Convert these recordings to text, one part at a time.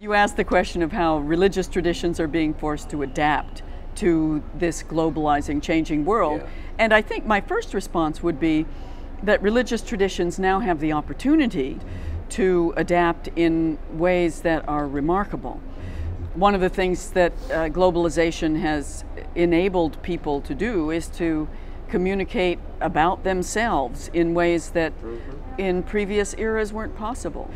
You asked the question of how religious traditions are being forced to adapt to this globalizing, changing world. Yeah. And I think my first response would be that religious traditions now have the opportunity to adapt in ways that are remarkable. One of the things that globalization has enabled people to do is to communicate about themselves in ways that in previous eras weren't possible.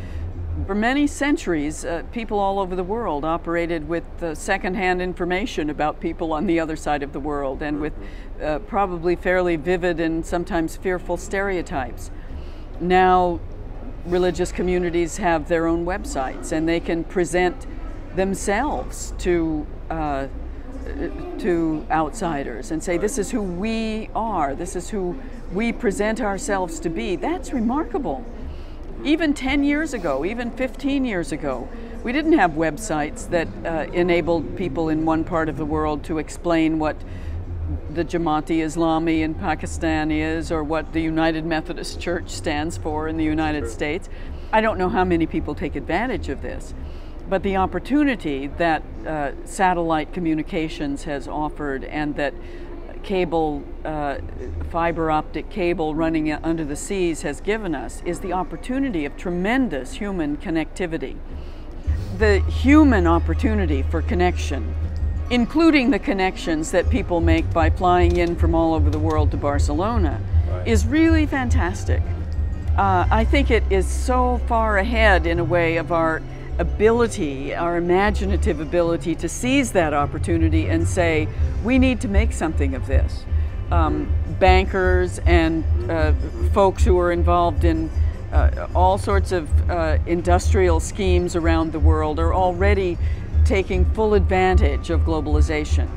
For many centuries, people all over the world operated with secondhand information about people on the other side of the world, and with probably fairly vivid and sometimes fearful stereotypes. Now, religious communities have their own websites, and they can present themselves to outsiders and say, this is who we are, this is who we present ourselves to be. That's remarkable. Even 10 years ago, even 15 years ago, we didn't have websites that enabled people in one part of the world to explain what the Jamaat-e-Islami in Pakistan is, or what the United Methodist Church stands for in the United States. I don't know how many people take advantage of this, but the opportunity that satellite communications has offered, and that cable, fiber optic cable running under the seas has given us, is the opportunity of tremendous human connectivity. The human opportunity for connection, including the connections that people make by flying in from all over the world to Barcelona, is really fantastic. I think it is so far ahead in a way of our ability, our imaginative ability to seize that opportunity and say, we need to make something of this. Bankers and folks who are involved in all sorts of industrial schemes around the world are already taking full advantage of globalization.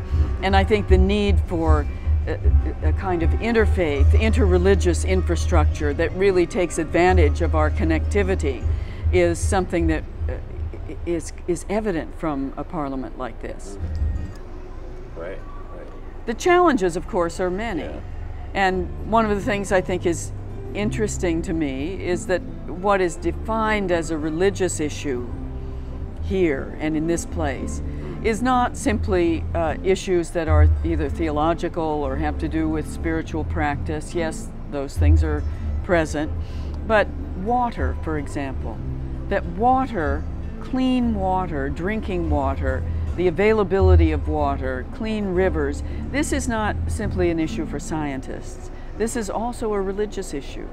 And I think the need for a kind of interfaith, interreligious infrastructure that really takes advantage of our connectivity is something that is evident from a parliament like this. Right. The challenges, of course, are many. Yeah. And one of the things I think is interesting to me is that what is defined as a religious issue here and in this place is not simply issues that are either theological or have to do with spiritual practice. Yes, those things are present. But water, for example, that water, clean water, drinking water, the availability of water, clean rivers, this is not simply an issue for scientists. This is also a religious issue.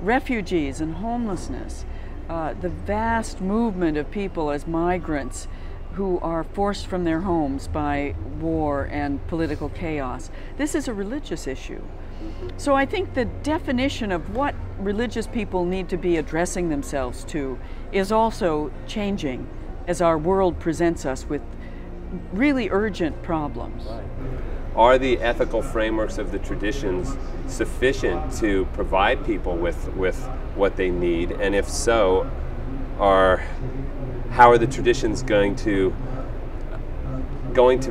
Refugees and homelessness, the vast movement of people as migrants who are forced from their homes by war and political chaos. This is a religious issue. So I think the definition of what religious people need to be addressing themselves to is also changing as our world presents us with really urgent problems. Are the ethical frameworks of the traditions sufficient to provide people with what they need? And if so, how are the traditions going to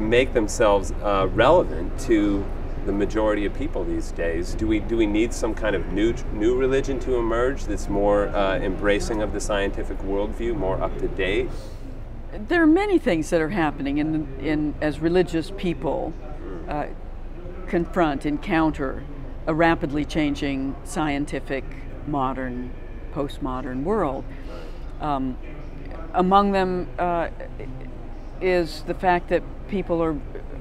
make themselves relevant to the majority of people these days? Do we need some kind of new religion to emerge that's more embracing of the scientific worldview, more up to date? There are many things that are happening as religious people encounter a rapidly changing scientific, modern, postmodern world. Among them is the fact that people are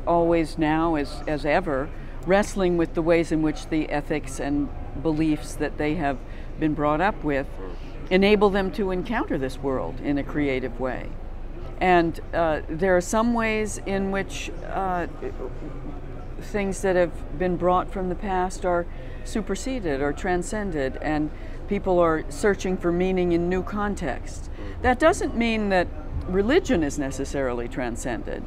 always now, as ever, wrestling with the ways in which the ethics and beliefs that they have been brought up with enable them to encounter this world in a creative way. And there are some ways in which things that have been brought from the past are superseded or transcended, and people are searching for meaning in new contexts. That doesn't mean that religion is necessarily transcended,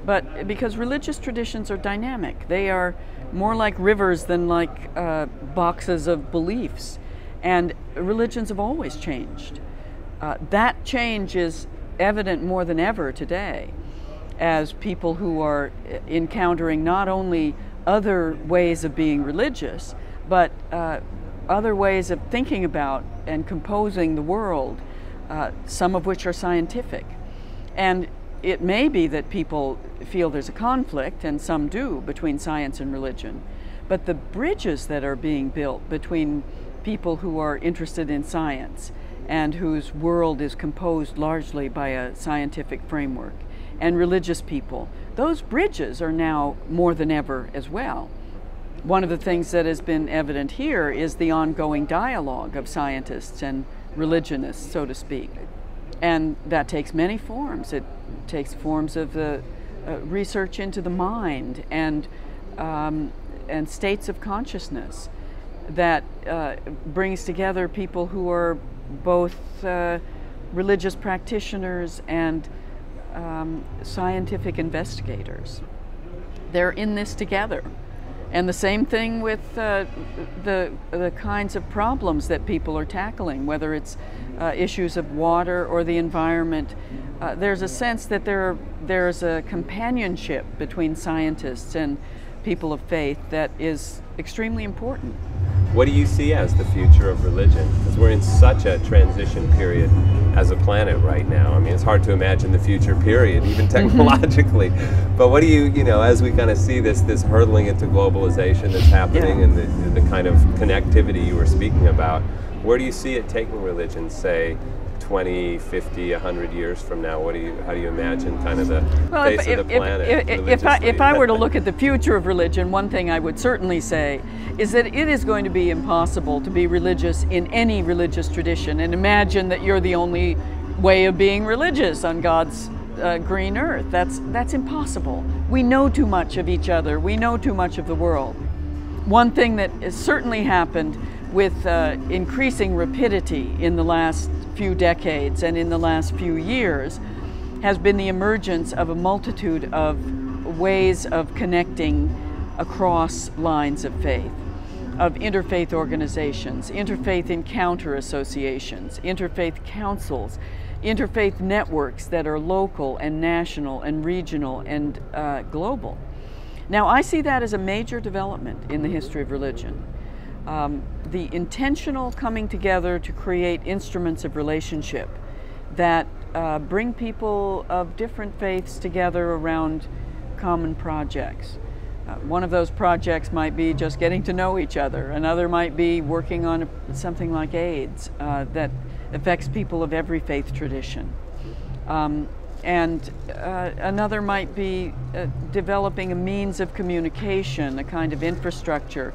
but because religious traditions are dynamic. They are more like rivers than like boxes of beliefs, and religions have always changed. That change is evident more than ever today as people who are encountering not only other ways of being religious, but other ways of thinking about and composing the world, some of which are scientific. And it may be that people feel there's a conflict, and some do, between science and religion. But the bridges that are being built between people who are interested in science and whose world is composed largely by a scientific framework, and religious people, those bridges are now more than ever as well. One of the things that has been evident here is the ongoing dialogue of scientists and religionists, so to speak. And that takes many forms. It takes forms of the research into the mind and states of consciousness that brings together people who are both religious practitioners and scientific investigators. They're in this together. And the same thing with the kinds of problems that people are tackling, whether it's issues of water or the environment. There's a sense that there's a companionship between scientists and people of faith that is extremely important. What do you see as the future of religion? Because we're in such a transition period as a planet right now. I mean, it's hard to imagine the future period, even technologically. But what do you know, as we kind of see this hurtling into globalization that's happening, and the kind of connectivity you were speaking about, where do you see it taking religion, say, 20, 50, 100 years from now? How do you imagine kind of the face of the planet? If I were to look at the future of religion, one thing I would certainly say is that it is going to be impossible to be religious in any religious tradition and imagine that you're the only way of being religious on God's green earth. That's impossible. We know too much of each other. We know too much of the world. One thing that has certainly happened with increasing rapidity in the last few decades and in the last few years has been the emergence of a multitude of ways of connecting across lines of faith, of interfaith organizations, interfaith encounter associations, interfaith councils, interfaith networks that are local and national and regional and global. Now, I see that as a major development in the history of religion. The intentional coming together to create instruments of relationship that bring people of different faiths together around common projects. One of those projects might be just getting to know each other. Another might be working on something like AIDS that affects people of every faith tradition. And another might be developing a means of communication, a kind of infrastructure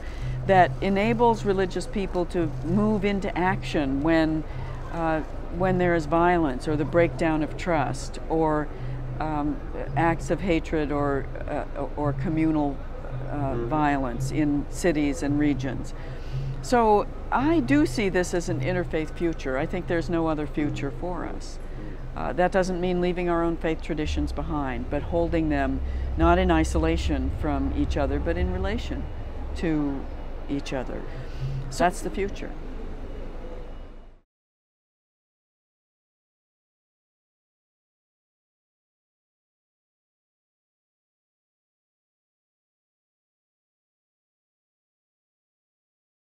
that enables religious people to move into action when there is violence or the breakdown of trust or acts of hatred or communal violence in cities and regions. So I do see this as an interfaith future. I think there's no other future for us. That doesn't mean leaving our own faith traditions behind, but holding them not in isolation from each other, but in relation to each other. So that's the future.